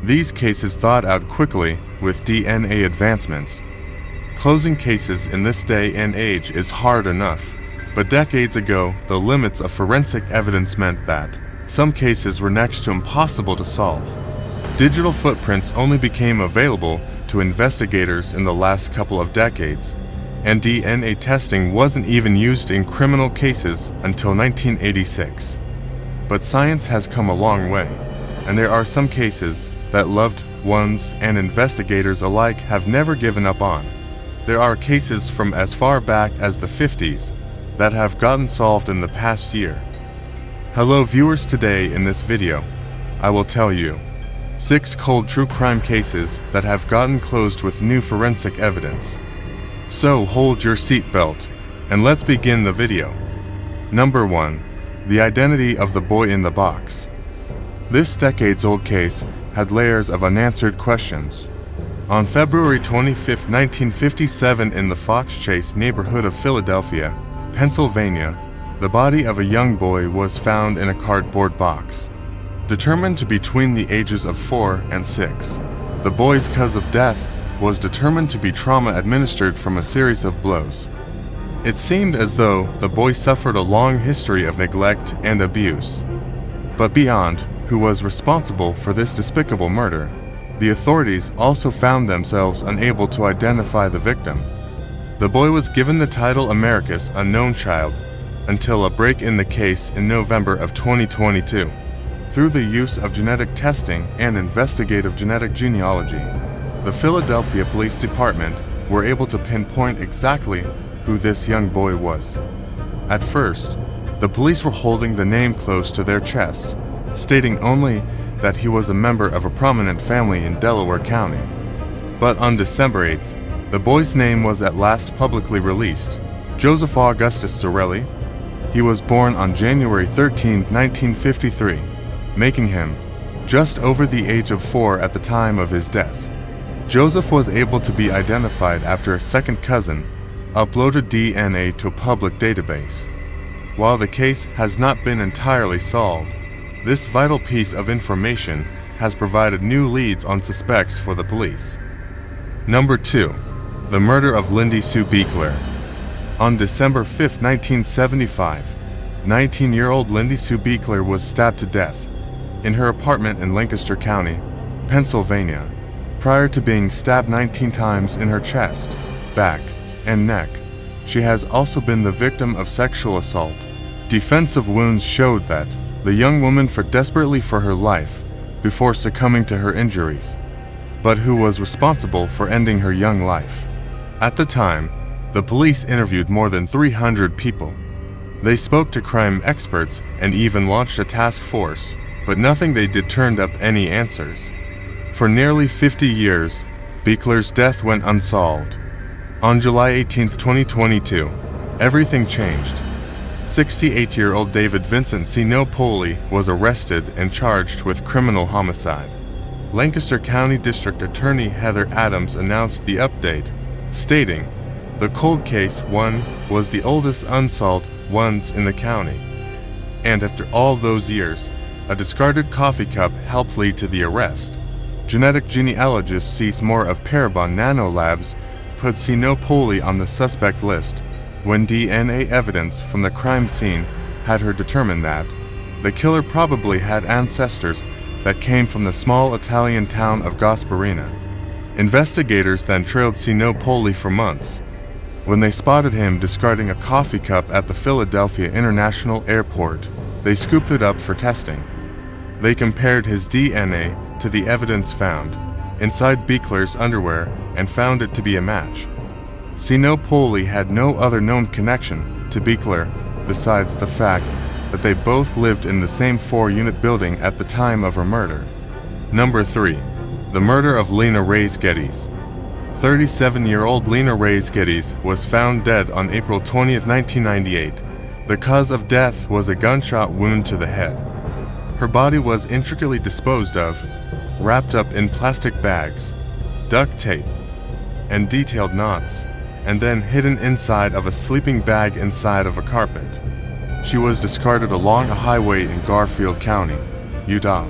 These cases thawed out quickly with DNA advancements. Closing cases in this day and age is hard enough, but decades ago, the limits of forensic evidence meant that some cases were next to impossible to solve. Digital footprints only became available to investigators in the last couple of decades, and DNA testing wasn't even used in criminal cases until 1986. But science has come a long way, and there are some cases that loved ones and investigators alike have never given up on. There are cases from as far back as the 50s that have gotten solved in the past year. Hello viewers, today in this video, I will tell you 6 cold true crime cases that have gotten closed with new forensic evidence. So hold your seatbelt and let's begin the video. Number 1. The identity of the boy in the box. This decades-old case had layers of unanswered questions. On February 25, 1957, in the Fox Chase neighborhood of Philadelphia, Pennsylvania, the body of a young boy was found in a cardboard box. Determined to be between the ages of 4 and 6, the boy's cause of death was determined to be trauma administered from a series of blows. It seemed as though the boy suffered a long history of neglect and abuse. But beyond who was responsible for this despicable murder, the authorities also found themselves unable to identify the victim. The boy was given the title America's Unknown Child until a break in the case in November of 2022. Through the use of genetic testing and investigative genetic genealogy, the Philadelphia Police Department were able to pinpoint exactly who this young boy was. At first, the police were holding the name close to their chests, stating only that he was a member of a prominent family in Delaware County. But on December 8th, the boy's name was at last publicly released: Joseph Augustus Sorelli. He was born on January 13, 1953, making him just over the age of 4 at the time of his death. Joseph was able to be identified after a second cousin uploaded DNA to a public database. While the case has not been entirely solved, this vital piece of information has provided new leads on suspects for the police. Number 2. The murder of Lindy Sue Beekler. On December 5, 1975, 19-year-old Lindy Sue Beekler was stabbed to death in her apartment in Lancaster County, Pennsylvania. Prior to being stabbed 19 times in her chest, back, and neck, she has also been the victim of sexual assault. Defensive wounds showed that the young woman fought desperately for her life before succumbing to her injuries. But who was responsible for ending her young life? At the time, the police interviewed more than 300 people. They spoke to crime experts and even launched a task force, but nothing they did turned up any answers. For nearly 50 years, Beekler's death went unsolved. On July 18, 2022, everything changed. 68-year-old David Vincent C. Napoli was arrested and charged with criminal homicide. Lancaster County District Attorney Heather Adams announced the update, stating, "The cold case 1 was the oldest unsolved ones in the county. And after all those years, a discarded coffee cup helped lead to the arrest. Genetic genealogists Cease Moore of Parabon Nanolabs put C. Napoli on the suspect list when DNA evidence from the crime scene had her determine that the killer probably had ancestors that came from the small Italian town of Gasparina. Investigators then trailed C. Napoli for months. When they spotted him discarding a coffee cup at the Philadelphia International Airport, they scooped it up for testing. They compared his DNA to the evidence found inside Beekler's underwear and found it to be a match. C. Napoli had no other known connection to Beekler besides the fact that they both lived in the same 4-unit building at the time of her murder. Number 3. The murder of Lena Reyes Geddes. 37-year-old Lena Reyes Geddes was found dead on April 20, 1998. The cause of death was a gunshot wound to the head. Her body was intricately disposed of, wrapped up in plastic bags, duct tape, and detailed knots, and then hidden inside of a sleeping bag inside of a carpet. She was discarded along a highway in Garfield County, Utah.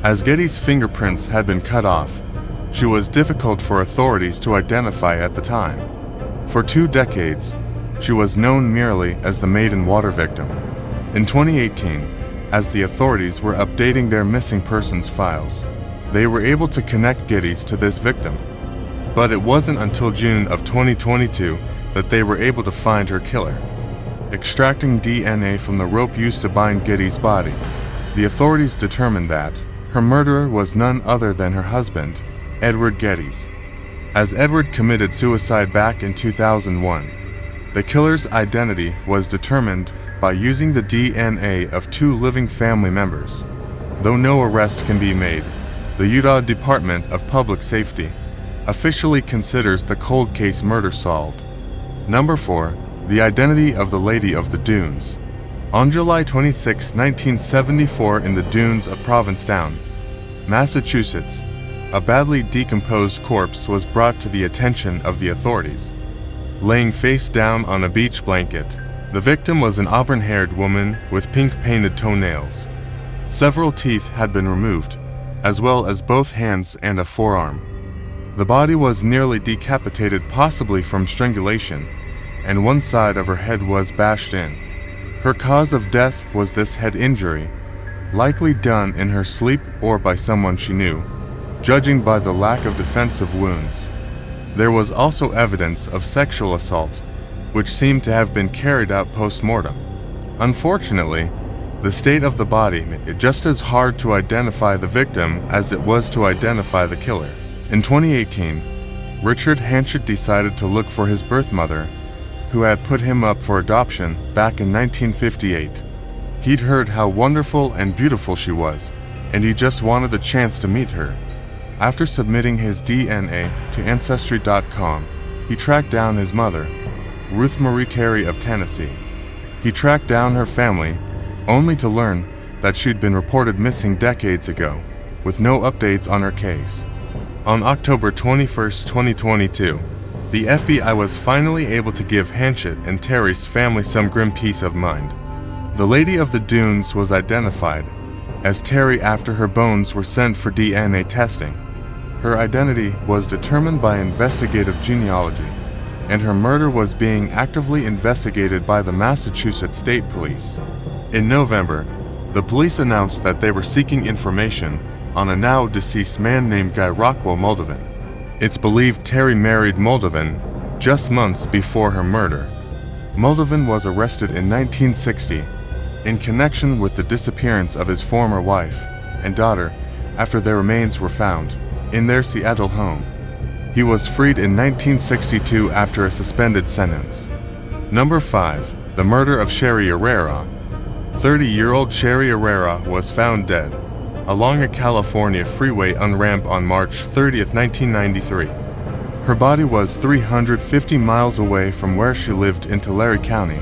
As Getty's fingerprints had been cut off, she was difficult for authorities to identify at the time. For 2 decades, she was known merely as the Maiden Water victim. In 2018, as the authorities were updating their missing persons files, they were able to connect Getty's to this victim. But it wasn't until June of 2022 that they were able to find her killer. Extracting DNA from the rope used to bind Getty's body, the authorities determined that her murderer was none other than her husband, Edward Geddes. As Edward committed suicide back in 2001, the killer's identity was determined by using the DNA of 2 living family members. Though no arrest can be made, the Utah Department of Public Safety officially considers the cold case murder solved. Number 4. The identity of the Lady of the Dunes. On July 26, 1974, in the dunes of Provincetown, Massachusetts, a badly decomposed corpse was brought to the attention of the authorities. Laying face down on a beach blanket, the victim was an auburn-haired woman with pink-painted toenails. Several teeth had been removed, as well as both hands and a forearm. The body was nearly decapitated, possibly from strangulation, and one side of her head was bashed in. Her cause of death was this head injury, likely done in her sleep or by someone she knew, judging by the lack of defensive wounds. There was also evidence of sexual assault, which seemed to have been carried out post-mortem. Unfortunately, the state of the body made it just as hard to identify the victim as it was to identify the killer. In 2018, Richard Hanchett decided to look for his birth mother, who had put him up for adoption back in 1958. He'd heard how wonderful and beautiful she was, and he just wanted the chance to meet her. After submitting his DNA to Ancestry.com, he tracked down his mother, Ruth Marie Terry of Tennessee. He tracked down her family, only to learn that she'd been reported missing decades ago, with no updates on her case. On October 21, 2022, the FBI was finally able to give Hanchett and Terry's family some grim peace of mind. The Lady of the Dunes was identified as Terry after her bones were sent for DNA testing. Her identity was determined by investigative genealogy, and her murder was being actively investigated by the Massachusetts State Police. In November, the police announced that they were seeking information on a now deceased man named Guy Rockwell Moldovan. It's believed Terry married Moldovan just months before her murder. Moldovan was arrested in 1960 in connection with the disappearance of his former wife and daughter after their remains were found in their Seattle home. He was freed in 1962 after a suspended sentence. Number 5. The murder of Sherry Herrera. 30-year-old Sherry Herrera was found dead along a California freeway on-ramp on March 30, 1993. Her body was 350 miles away from where she lived in Tulare County,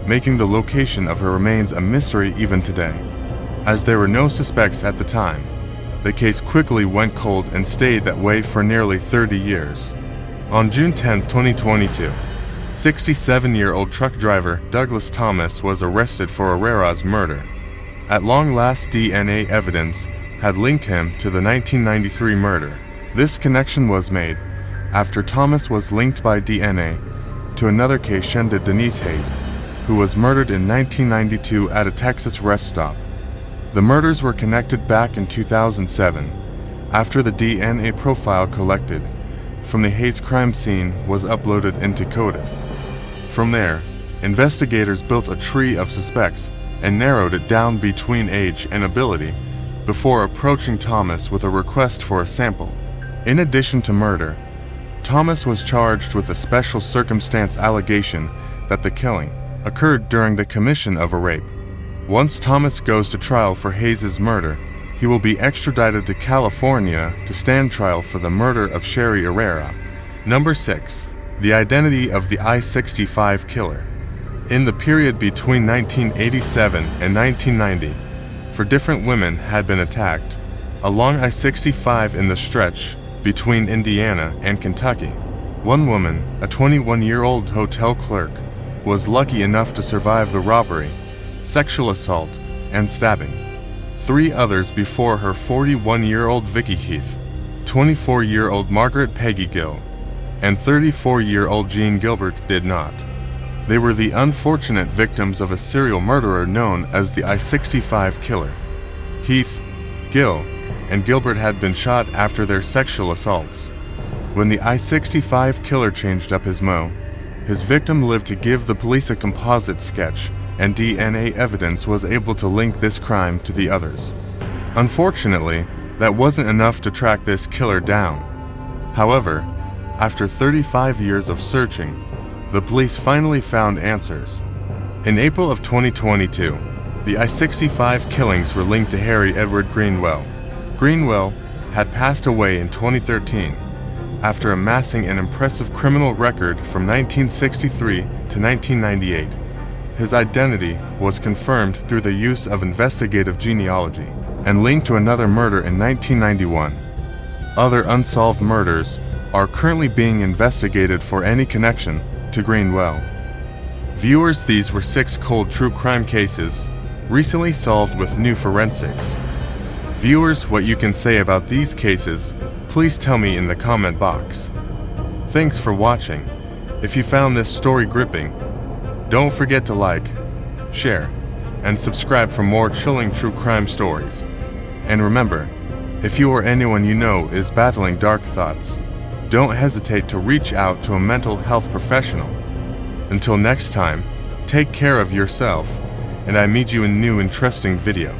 making the location of her remains a mystery even today. As there were no suspects at the time, the case quickly went cold and stayed that way for nearly 30 years. On June 10, 2022, 67-year-old truck driver Douglas Thomas was arrested for Herrera's murder. At long last, DNA evidence had linked him to the 1993 murder. This connection was made after Thomas was linked by DNA to another case, Shenda Denise Hayes, who was murdered in 1992 at a Texas rest stop. The murders were connected back in 2007 after the DNA profile collected from the Hayes crime scene was uploaded into CODIS. From there, investigators built a tree of suspects and narrowed it down between age and ability before approaching Thomas with a request for a sample. In addition to murder, Thomas was charged with a special circumstance allegation that the killing occurred during the commission of a rape. Once Thomas goes to trial for Hayes' murder, he will be extradited to California to stand trial for the murder of Sherry Herrera. Number 6. The identity of the I-65 killer. In the period between 1987 and 1990, 4 different women had been attacked along I-65 in the stretch between Indiana and Kentucky. One woman, a 21-year-old hotel clerk, was lucky enough to survive the robbery, sexual assault, and stabbing. 3 others before her: 41-year-old Vicky Heath, 24-year-old Margaret Peggy Gill, and 34-year-old Jean Gilbert did not. They were the unfortunate victims of a serial murderer known as the I-65 killer. Heath, Gill, and Gilbert had been shot after their sexual assaults. When the I-65 killer changed up his MO, his victim lived to give the police a composite sketch, and DNA evidence was able to link this crime to the others. Unfortunately, that wasn't enough to track this killer down. However, after 35 years of searching, the police finally found answers. In April of 2022, the I-65 killings were linked to Harry Edward Greenwell. Greenwell had passed away in 2013 after amassing an impressive criminal record from 1963 to 1998. His identity was confirmed through the use of investigative genealogy and linked to another murder in 1991. Other unsolved murders are currently being investigated for any connection to Greenwell. Viewers, these were 6 cold true crime cases recently solved with new forensics. Viewers, what you can say about these cases, please tell me in the comment box. Thanks for watching. If you found this story gripping, don't forget to like, share, and subscribe for more chilling true crime stories. And remember, if you or anyone you know is battling dark thoughts, don't hesitate to reach out to a mental health professional. Until next time, take care of yourself, and I meet you in a new interesting video.